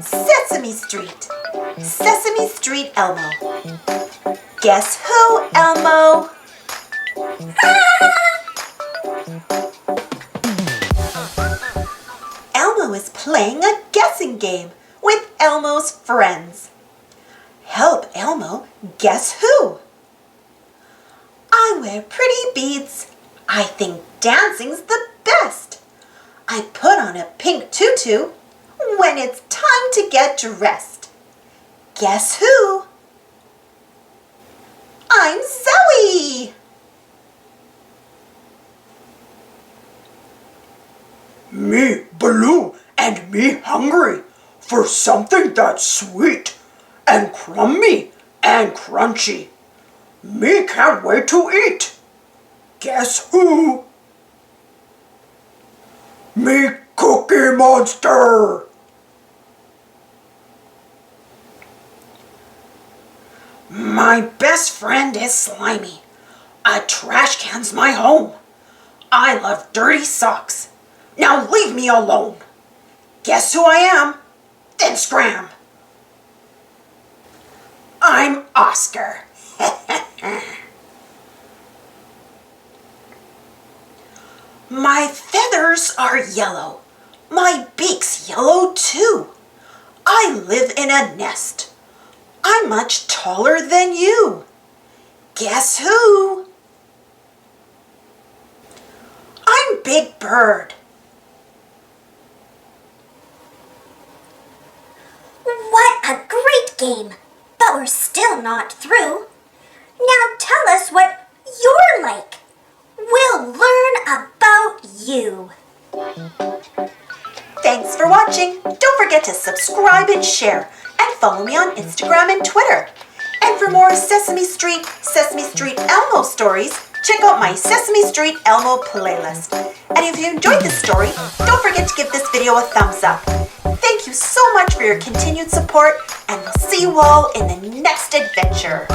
Sesame Street. Sesame Street Elmo. Guess who, Elmo? Elmo is playing a guessing game with Elmo's friends. Help Elmo guess who? I wear pretty beads. I think dancing's the best. I put on a pink tutu when it's time to get dressed. Guess who? I'm Zoe! Me blue and me hungry for something that's sweet and crummy and crunchy. Me can't wait to eat. Guess who? Me Cookie Monster. My best friend is slimy. A trash can's my home. I love dirty socks. Now leave me alone. Guess who I am? Then scram. I'm Oscar. My feathers are yellow. My beak's yellow too. I live in a nest. I'm much taller than you. Guess who? I'm Big Bird. What a great game! But we're still not through. Now tell us what you're like. We'll learn about you. Thanks for watching. Don't forget to subscribe and share, and follow me on Instagram and Twitter. And for more Sesame Street Elmo stories, check out my Sesame Street Elmo playlist. And if you enjoyed this story, don't forget to give this video a thumbs up. Thank you so much for your continued support, and we'll see you all in the next adventure.